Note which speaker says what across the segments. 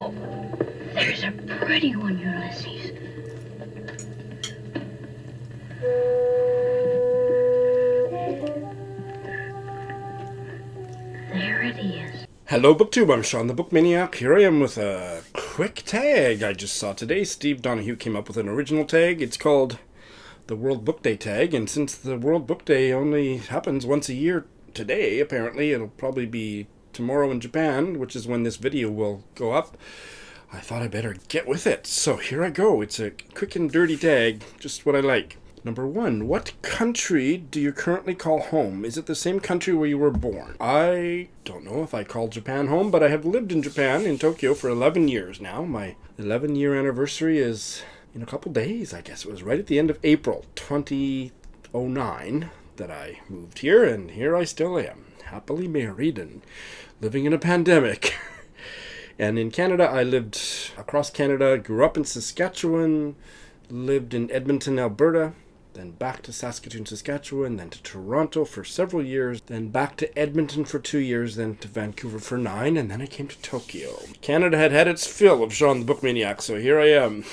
Speaker 1: There's a pretty one, Ulysses. There it is.
Speaker 2: Hello BookTube, I'm Sean the Book Maniac. Here I am with a quick tag I just saw today. Steve Donahue came up with an original tag. It's called the World Book Day tag, and since the World Book Day only happens once a year today, apparently it'll probably be tomorrow in Japan, which is when this video will go up, I thought I better get with it. So here I go. It's a quick and dirty tag, just what I like. Number 1, what country do you currently call home? Is it the same country where you were born? I don't know if I call Japan home, but I have lived in Japan, in Tokyo, for 11 years now. My 11-year anniversary is in a couple days, I guess. It was right at the end of April 2009 that I moved here, and here I still am, happily married and living in a pandemic. And in Canada, I lived across Canada, grew up in Saskatchewan, lived in Edmonton, Alberta, then back to Saskatoon, Saskatchewan, then to Toronto for several years, then back to Edmonton for 2 years, then to Vancouver for 9, and then I came to Tokyo. Canada had had its fill of Sean the Book Maniac, so here I am.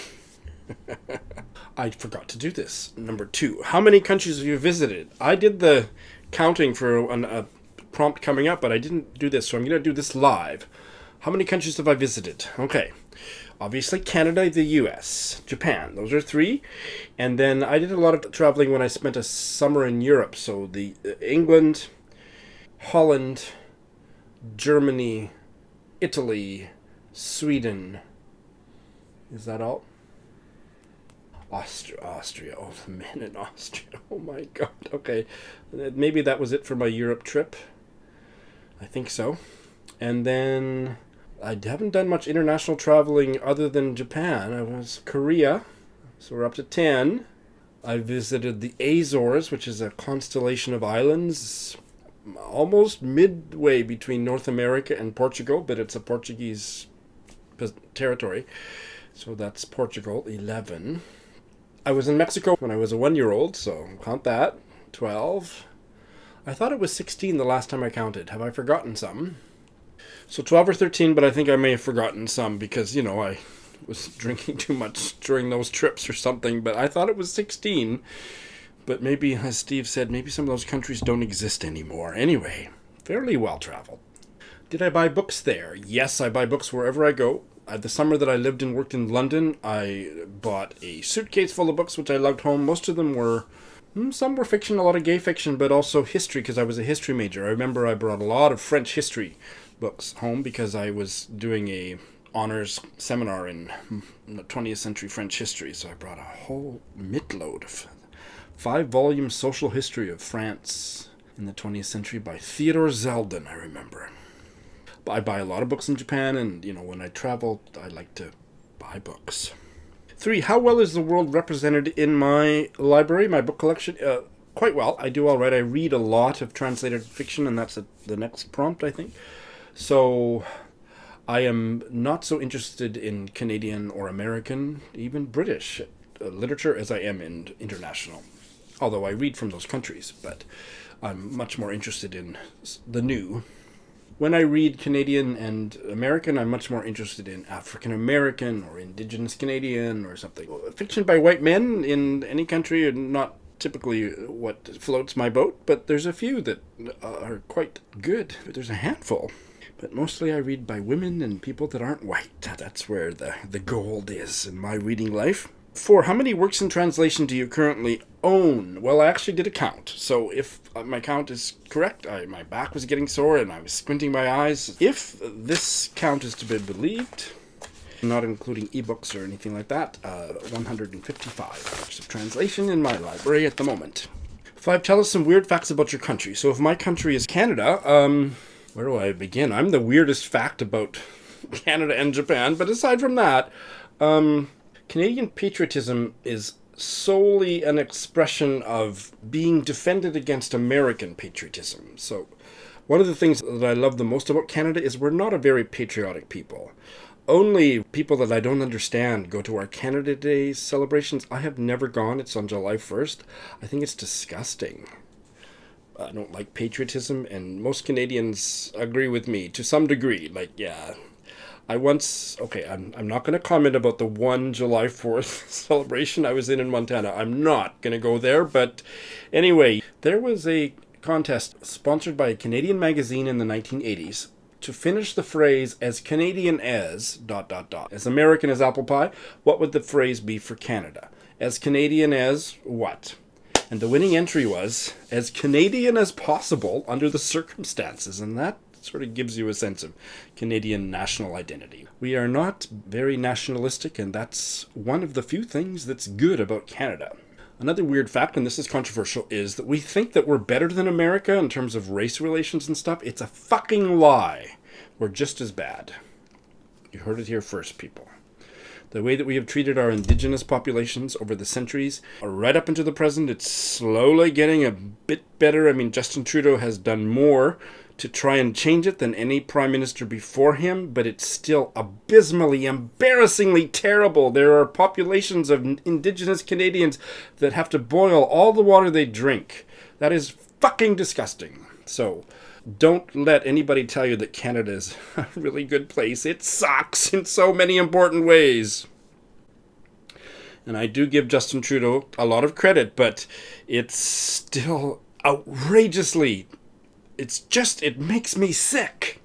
Speaker 2: I forgot to do this. Number 2, how many countries have you visited? I did the counting for a prompt coming up, but I didn't do this, so I'm going to do this live. How many countries have I visited? Okay. Obviously, Canada, the US, Japan. Those are 3. And then I did a lot of traveling when I spent a summer in Europe. So the England, Holland, Germany, Italy, Sweden. Is that all? Austria. Oh, the men in Austria. Oh my God. Okay. Maybe that was it for my Europe trip. I think so. And then I haven't done much international traveling other than Japan. I was Korea, so we're up to 10. I visited the Azores, which is a constellation of islands, almost midway between North America and Portugal, but it's a Portuguese territory. So that's Portugal, 11. I was in Mexico when I was a 1-year-old, so count that, 12. I thought it was 16 the last time I counted. Have I forgotten some? So 12 or 13, but I think I may have forgotten some because, you know, I was drinking too much during those trips or something, but I thought it was 16. But maybe, as Steve said, maybe some of those countries don't exist anymore. Anyway, fairly well traveled. Did I buy books there? Yes, I buy books wherever I go. The summer that I lived and worked in London, I bought a suitcase full of books, which I lugged home. Most of them were, some were fiction, a lot of gay fiction, but also history, because I was a history major. I remember I brought a lot of French history books home because I was doing a honors seminar in the 20th century French history, so I brought a whole mitload of 5-volume social history of France in the 20th century by Theodore Zeldin, I remember. But I buy a lot of books in Japan, and you know, when I travel, I like to buy books. 3, how well is the world represented in my library, my book collection? Quite well. I do all right. I read a lot of translated fiction, and that's the next prompt, I think. So I am not so interested in Canadian or American, even British literature as I am in international. Although I read from those countries, but I'm much more interested in the new. When I read Canadian and American, I'm much more interested in African American or Indigenous Canadian or something. Fiction by white men in any country are not typically what floats my boat, but there's a few that are quite good. There's a handful. But mostly I read by women and people that aren't white. That's where the gold is in my reading life. 4, how many works in translation do you currently own? Well, I actually did a count. So if my count is correct, my back was getting sore and I was squinting my eyes. If this count is to be believed, not including ebooks or anything like that, 155 works of translation in my library at the moment. 5, tell us some weird facts about your country. So if my country is Canada, where do I begin? I'm the weirdest fact about Canada and Japan, but aside from that, Canadian patriotism is solely an expression of being defended against American patriotism. So one of the things that I love the most about Canada is we're not a very patriotic people. Only people that I don't understand go to our Canada Day celebrations. I have never gone. It's on July 1st. I think it's disgusting. I don't like patriotism, and most Canadians agree with me to some degree. Like, yeah, I'm not going to comment about the one July 4th celebration I was in Montana. I'm not going to go there. But anyway, there was a contest sponsored by a Canadian magazine in the 1980s to finish the phrase as Canadian as ... As American as apple pie, what would the phrase be for Canada? As Canadian as what? And the winning entry was as Canadian as possible under the circumstances. And that sort of gives you a sense of Canadian national identity. We are not very nationalistic, and that's one of the few things that's good about Canada. Another weird fact, and this is controversial, is that we think that we're better than America in terms of race relations and stuff. It's a fucking lie. We're just as bad. You heard it here first, people. The way that we have treated our indigenous populations over the centuries, right up into the present, it's slowly getting a bit better. I mean, Justin Trudeau has done more to try and change it than any prime minister before him, but it's still abysmally, embarrassingly terrible. There are populations of indigenous Canadians that have to boil all the water they drink. That is fucking disgusting. So don't let anybody tell you that Canada is a really good place. It sucks in so many important ways. And I do give Justin Trudeau a lot of credit, but it's still outrageously... it makes me sick.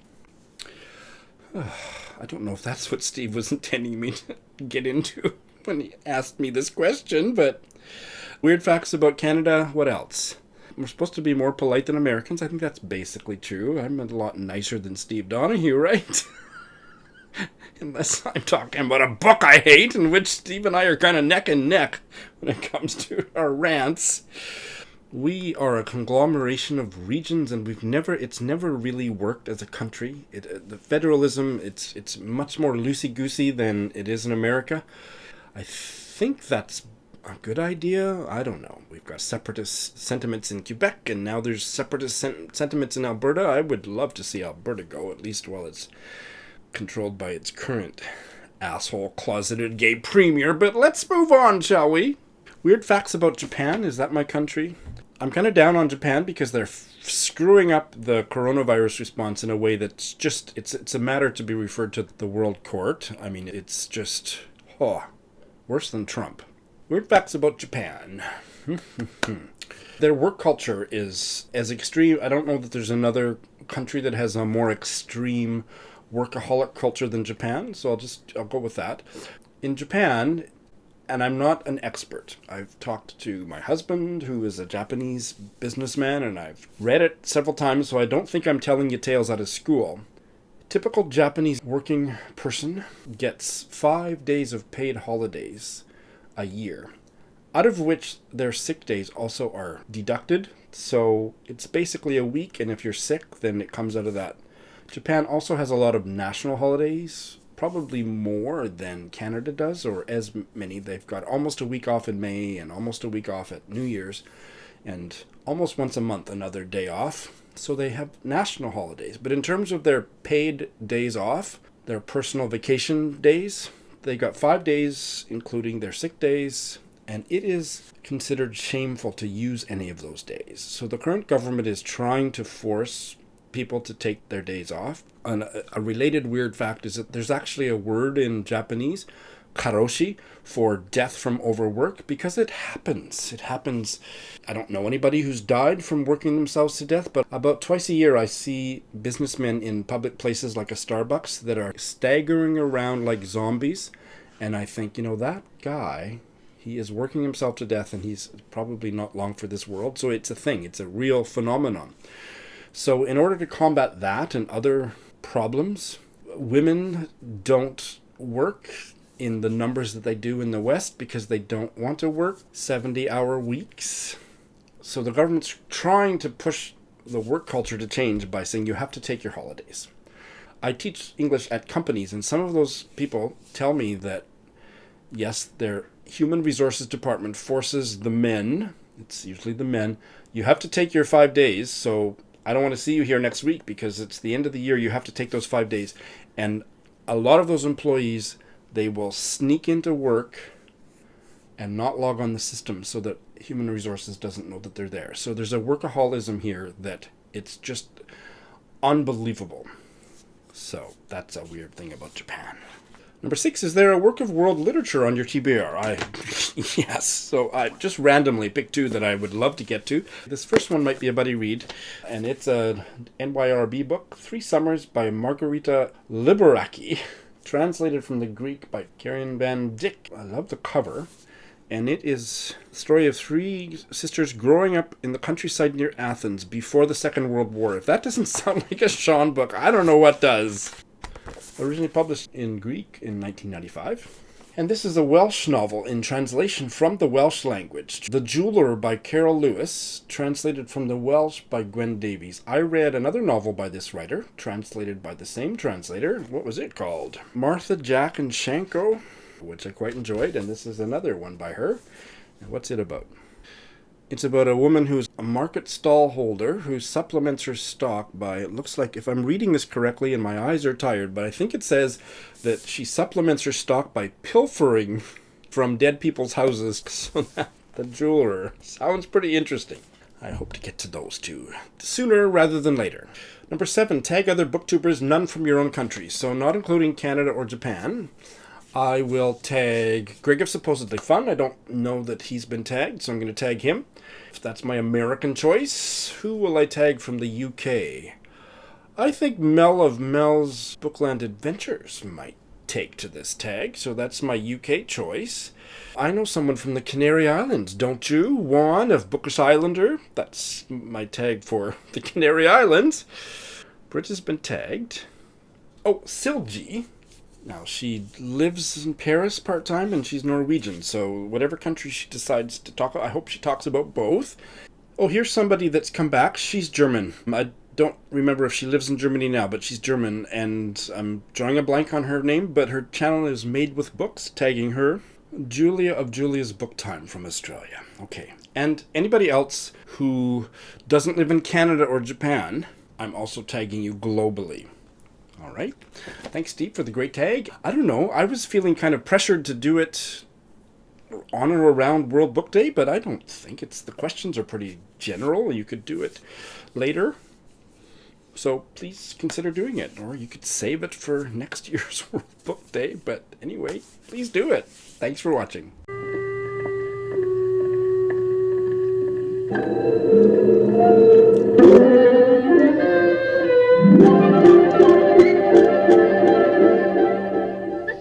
Speaker 2: I don't know if that's what Steve was intending me to get into when he asked me this question, but weird facts about Canada, what else? We're supposed to be more polite than Americans. I think that's basically true. I'm a lot nicer than Steve Donahue, right? Unless I'm talking about a book I hate, in which Steve and I are kind of neck and neck when it comes to our rants. We are a conglomeration of regions, and it's never really worked as a country. The federalism, it's much more loosey-goosey than it is in America. I think that's a good idea. I don't know. We've got separatist sentiments in Quebec, and now there's separatist sentiments in Alberta. I would love to see Alberta go, at least while it's controlled by its current asshole closeted gay premier. But let's move on, shall we? Weird facts about Japan. Is that my country? I'm kind of down on Japan because they're screwing up the coronavirus response in a way that's just, it's a matter to be referred to the World Court. I mean, it's just, worse than Trump. Weird facts about Japan. Their work culture is as extreme. I don't know that there's another country that has a more extreme workaholic culture than Japan, so I'll go with that. In Japan, and I'm not an expert. I've talked to my husband, who is a Japanese businessman, and I've read it several times, so I don't think I'm telling you tales out of school. A typical Japanese working person gets 5 days of paid holidays a year, out of which their sick days also are deducted. So it's basically a week, and if you're sick, then it comes out of that. Japan also has a lot of national holidays, probably more than Canada does, or as many. They've got almost a week off in May and almost a week off at New Year's, and almost once a month another day off. So they have national holidays. But in terms of their paid days off, their personal vacation days, they got 5 days, including their sick days, and it is considered shameful to use any of those days. So the current government is trying to force people to take their days off. And a related weird fact is that there's actually a word in Japanese, karoshi, for death from overwork, because it happens. It happens. I don't know anybody who's died from working themselves to death, but about twice a year I see businessmen in public places like a Starbucks that are staggering around like zombies, and I think, that guy, he is working himself to death, and he's probably not long for this world. So it's a thing. It's a real phenomenon. So in order to combat that and other problems, women don't work in the numbers that they do in the West because they don't want to work 70-hour weeks. So the government's trying to push the work culture to change by saying you have to take your holidays. I teach English at companies, and some of those people tell me that, yes, their human resources department forces the men, it's usually the men, you have to take your 5 days, so I don't want to see you here next week because it's the end of the year. You have to take those 5 days. And a lot of those employees, they will sneak into work and not log on the system so that human resources doesn't know that they're there. So there's a workaholism here that it's just unbelievable. So that's a weird thing about Japan. Number 6, is there a work of world literature on your TBR? Yes, so I just randomly picked 2 that I would love to get to. This first one might be a buddy read, and it's a NYRB book, 3 Summers by Margarita Liberacki, translated from the Greek by Karen Van Dyck. I love the cover, and it is the story of 3 sisters growing up in the countryside near Athens before the Second World War. If that doesn't sound like a Sean book, I don't know what does. Originally published in Greek in 1995. And this is a Welsh novel in translation from the Welsh language. The Jeweler by Carol Lewis, translated from the Welsh by Gwen Davies. I read another novel by this writer, translated by the same translator. What was it called? Martha, Jack, and Shanko, which I quite enjoyed, and this is another one by her. And what's it about? It's about a woman who's a market stall holder who supplements her stock by, it looks like, if I'm reading this correctly and my eyes are tired, but I think it says that she supplements her stock by pilfering from dead people's houses. So that, the jeweler, sounds pretty interesting. I hope to get to those 2 sooner rather than later. Number 7, tag other booktubers, none from your own country. So not including Canada or Japan. I will tag Greg of Supposedly Fun. I don't know that he's been tagged, so I'm going to tag him. If that's my American choice, who will I tag from the UK? I think Mel of Mel's Bookland Adventures might take to this tag, so that's my UK choice. I know someone from the Canary Islands, don't you? Juan of Bookish Islander. That's my tag for the Canary Islands. Brit has been tagged. Oh, Silje. Now, she lives in Paris part-time, and she's Norwegian, so whatever country she decides to talk about, I hope she talks about both. Oh, here's somebody that's come back. She's German. I don't remember if she lives in Germany now, but she's German, and I'm drawing a blank on her name, but her channel is MadeWithBooks, tagging her. Julia of Julia's Book Time from Australia. Okay. And anybody else who doesn't live in Canada or Japan, I'm also tagging you globally. All right. Thanks, Steve, for the great tag. I don't know. I was feeling kind of pressured to do it on or around World Book Day, but I don't think the questions are pretty general. You could do it later. So please consider doing it, or you could save it for next year's World Book Day. But anyway, please do it. Thanks for watching.